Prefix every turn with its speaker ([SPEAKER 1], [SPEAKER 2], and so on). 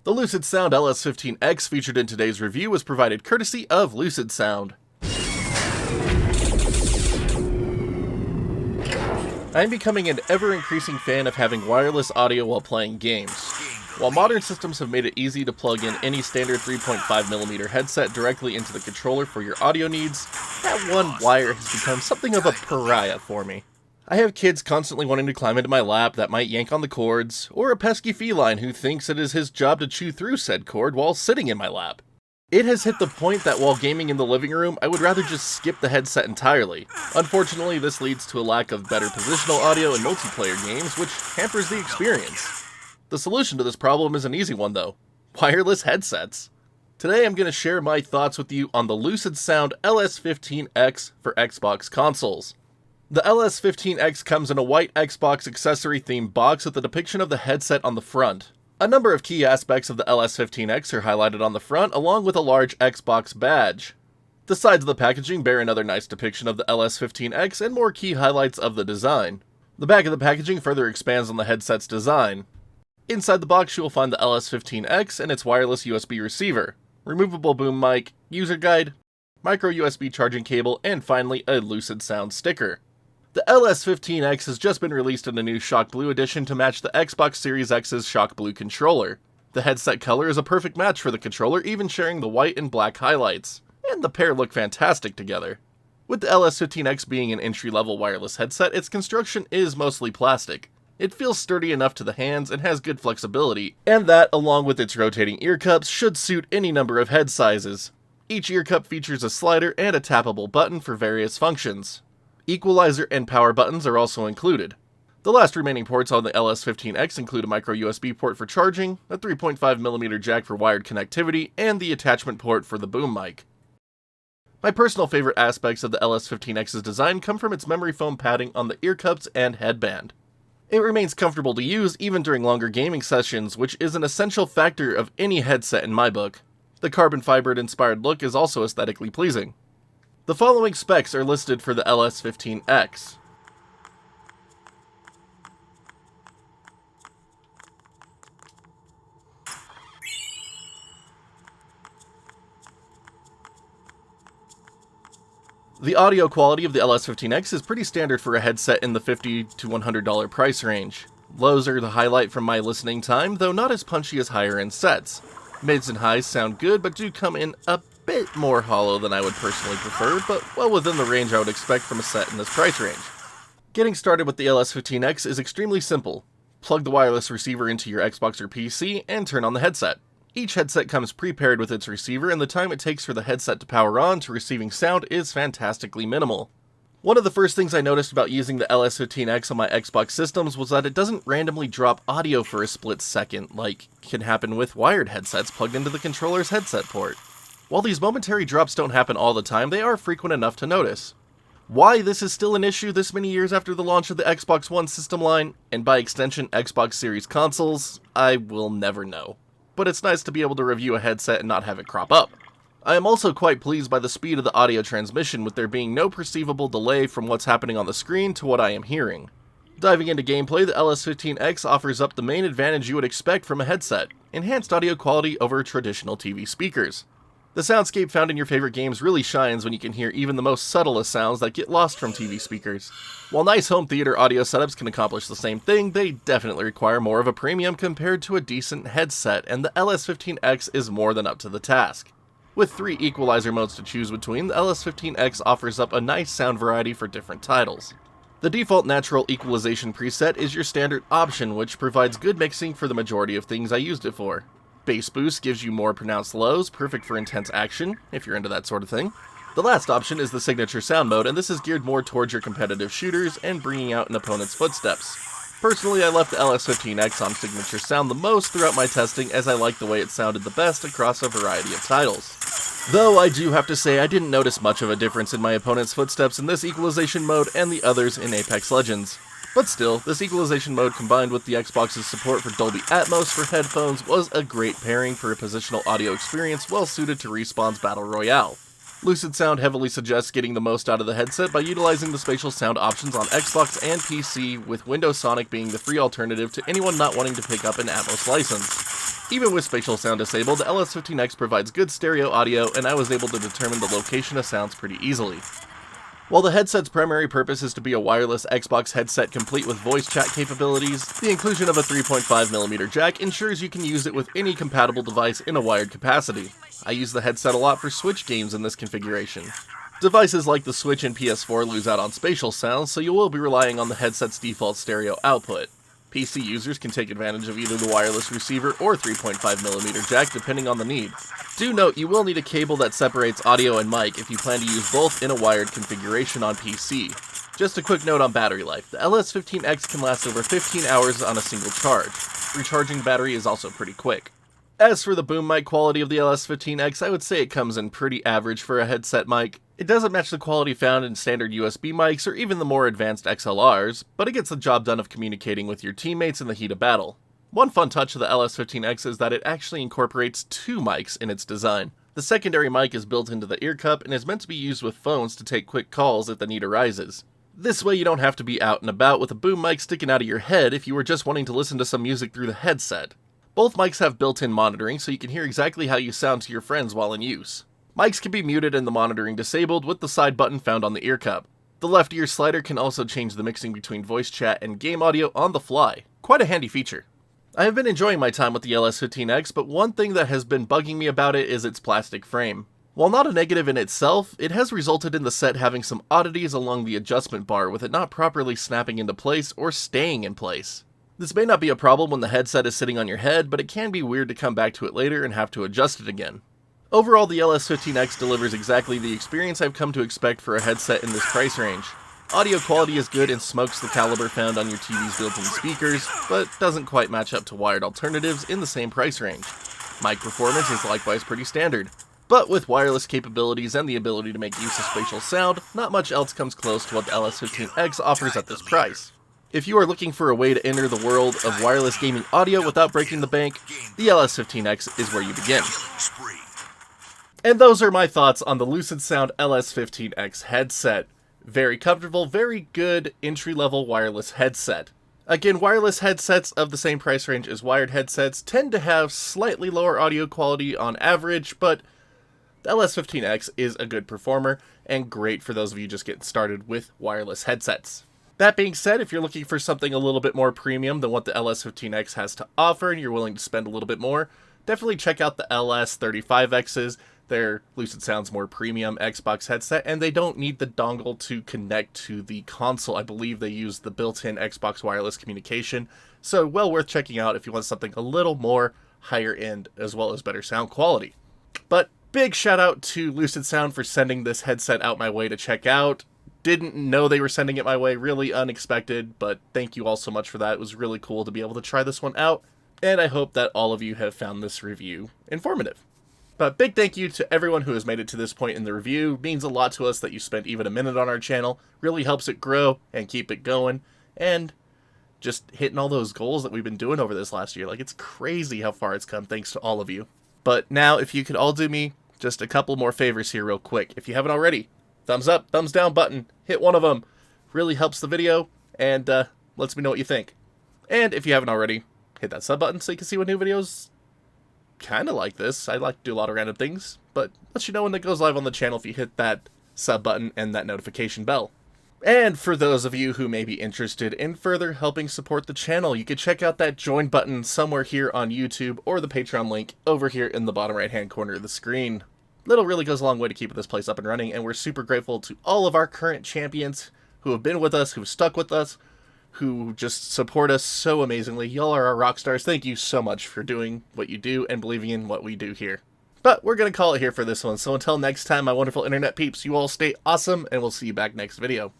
[SPEAKER 1] The Lucid Sound LS15X featured in today's review was provided courtesy of Lucid Sound. I am becoming an ever-increasing fan of having wireless audio while playing games. While modern systems have made it easy to plug in any standard 3.5mm headset directly into the controller for your audio needs, that one wire has become something of a pariah for me. I have kids constantly wanting to climb into my lap that might yank on the cords, or a pesky feline who thinks it is his job to chew through said cord while sitting in my lap. It has hit the point that while gaming in the living room, I would rather just skip the headset entirely. Unfortunately, this leads to a lack of better positional audio in multiplayer games, which hampers the experience. The solution to this problem is an easy one though: wireless headsets. Today I'm going to share my thoughts with you on the Lucid Sound LS15X for Xbox consoles. The LS15X comes in a white Xbox accessory themed box with a depiction of the headset on the front. A number of key aspects of the LS15X are highlighted on the front, along with a large Xbox badge. The sides of the packaging bear another nice depiction of the LS15X and more key highlights of the design. The back of the packaging further expands on the headset's design. Inside the box you will find the LS15X and its wireless USB receiver, removable boom mic, user guide, micro USB charging cable, and finally a Lucid Sound sticker. The LS15X has just been released in a new Shock Blue edition to match the Xbox Series X's Shock Blue controller. The headset color is a perfect match for the controller, even sharing the white and black highlights, and the pair look fantastic together. With the LS15X being an entry-level wireless headset, its construction is mostly plastic. It feels sturdy enough to the hands and has good flexibility, and that, along with its rotating ear cups, should suit any number of head sizes. Each ear cup features a slider and a tappable button for various functions. Equalizer and power buttons are also included. The last remaining ports on the LS15X include a micro USB port for charging, a 3.5mm jack for wired connectivity, and the attachment port for the boom mic. My personal favorite aspects of the LS15X's design come from its memory foam padding on the ear cups and headband. It remains comfortable to use even during longer gaming sessions, which is an essential factor of any headset in my book. The carbon fiber-inspired look is also aesthetically pleasing. The following specs are listed for the LS15X. The audio quality of the LS15X is pretty standard for a headset in the $50 to $100 price range. Lows are the highlight from my listening time, though not as punchy as higher end sets. Mids and highs sound good, but do come in a bit more hollow than I would personally prefer, but well within the range I would expect from a set in this price range. Getting started with the LS15X is extremely simple. Plug the wireless receiver into your Xbox or PC and turn on the headset. Each headset comes pre-paired with its receiver, and the time it takes for the headset to power on to receiving sound is fantastically minimal. One of the first things I noticed about using the LS15X on my Xbox systems was that it doesn't randomly drop audio for a split second, like can happen with wired headsets plugged into the controller's headset port. While these momentary drops don't happen all the time, they are frequent enough to notice. Why this is still an issue this many years after the launch of the Xbox One system line, and by extension Xbox Series consoles, I will never know. But it's nice to be able to review a headset and not have it crop up. I am also quite pleased by the speed of the audio transmission, with there being no perceivable delay from what's happening on the screen to what I am hearing. Diving into gameplay, the LS15X offers up the main advantage you would expect from a headset: enhanced audio quality over traditional TV speakers. The soundscape found in your favorite games really shines when you can hear even the most subtlest sounds that get lost from TV speakers. While nice home theater audio setups can accomplish the same thing, they definitely require more of a premium compared to a decent headset, and the LS15X is more than up to the task. With 3 equalizer modes to choose between, the LS15X offers up a nice sound variety for different titles. The default natural equalization preset is your standard option, which provides good mixing for the majority of things I used it for. Bass boost gives you more pronounced lows, perfect for intense action, if you're into that sort of thing. The last option is the signature sound mode, and this is geared more towards your competitive shooters and bringing out an opponent's footsteps. Personally, I left the LS15X on signature sound the most throughout my testing, as I liked the way it sounded the best across a variety of titles. Though I do have to say I didn't notice much of a difference in my opponent's footsteps in this equalization mode and the others in Apex Legends. But still, this equalization mode combined with the Xbox's support for Dolby Atmos for headphones was a great pairing for a positional audio experience well suited to Respawn's Battle Royale. Lucid Sound heavily suggests getting the most out of the headset by utilizing the spatial sound options on Xbox and PC, with Windows Sonic being the free alternative to anyone not wanting to pick up an Atmos license. Even with spatial sound disabled, the LS15X provides good stereo audio, and I was able to determine the location of sounds pretty easily. While the headset's primary purpose is to be a wireless Xbox headset complete with voice chat capabilities, the inclusion of a 3.5mm jack ensures you can use it with any compatible device in a wired capacity. I use the headset a lot for Switch games in this configuration. Devices like the Switch and PS4 lose out on spatial sound, so you will be relying on the headset's default stereo output. PC users can take advantage of either the wireless receiver or 3.5mm jack depending on the need. Do note you will need a cable that separates audio and mic if you plan to use both in a wired configuration on PC. Just a quick note on battery life. The LS15X can last over 15 hours on a single charge. Recharging battery is also pretty quick. As for the boom mic quality of the LS15X, I would say it comes in pretty average for a headset mic. It doesn't match the quality found in standard USB mics or even the more advanced XLRs, but it gets the job done of communicating with your teammates in the heat of battle. One fun touch of the LS15X is that it actually incorporates two mics in its design. The secondary mic is built into the ear cup and is meant to be used with phones to take quick calls if the need arises. This way you don't have to be out and about with a boom mic sticking out of your head if you were just wanting to listen to some music through the headset. Both mics have built-in monitoring so you can hear exactly how you sound to your friends while in use. Mics can be muted and the monitoring disabled with the side button found on the ear cup. The left ear slider can also change the mixing between voice chat and game audio on the fly. Quite a handy feature. I have been enjoying my time with the LS15X, but one thing that has been bugging me about it is its plastic frame. While not a negative in itself, it has resulted in the set having some oddities along the adjustment bar with it not properly snapping into place or staying in place. This may not be a problem when the headset is sitting on your head, but it can be weird to come back to it later and have to adjust it again. Overall, the LS15X delivers exactly the experience I've come to expect for a headset in this price range. Audio quality is good and smokes the caliber found on your TV's built-in speakers, but doesn't quite match up to wired alternatives in the same price range. Mic performance is likewise pretty standard, but with wireless capabilities and the ability to make use of spatial sound, not much else comes close to what the LS15X offers at this price. If you are looking for a way to enter the world of wireless gaming audio without breaking the bank, the LS15X is where you begin. And those are my thoughts on the Lucid Sound LS15X headset. Very comfortable, very good entry-level wireless headset. Again, wireless headsets of the same price range as wired headsets tend to have slightly lower audio quality on average, but the LS15X is a good performer and great for those of you just getting started with wireless headsets. That being said, if you're looking for something a little bit more premium than what the LS15X has to offer and you're willing to spend a little bit more, definitely check out the LS35Xs. They're Lucid Sound's more premium Xbox headset, and they don't need the dongle to connect to the console. I believe they use the built-in Xbox wireless communication, so well worth checking out if you want something a little more higher end as well as better sound quality. But big shout out to Lucid Sound for sending this headset out my way to check out. Didn't know they were sending it my way, really unexpected, but thank you all so much for that. It was really cool to be able to try this one out, and I hope that all of you have found this review informative. But big thank you to everyone who has made it to this point in the review. It means a lot to us that you spent even a minute on our channel. Really helps it grow and keep it going. And just hitting all those goals that we've been doing over this last year. Like, it's crazy how far it's come thanks to all of you. But now, if you could all do me just a couple more favors here real quick. If you haven't already, thumbs up, thumbs down button. Hit one of them. Really helps the video and lets me know what you think. And if you haven't already, hit that sub button so you can see what new videos kind of like this. I like to do a lot of random things, but let you know when it goes live on the channel if you hit that sub button and that notification bell. And for those of you who may be interested in further helping support the channel, you can check out that join button somewhere here on YouTube or the Patreon link over here in the bottom right hand corner of the screen. Little really goes a long way to keep this place up and running, and we're super grateful to all of our current champions who have been with us, who've stuck with us, who just support us so amazingly. Y'all are our rock stars. Thank you so much for doing what you do and believing in what we do here. But we're going to call it here for this one. So until next time, my wonderful internet peeps, you all stay awesome, and we'll see you back next video.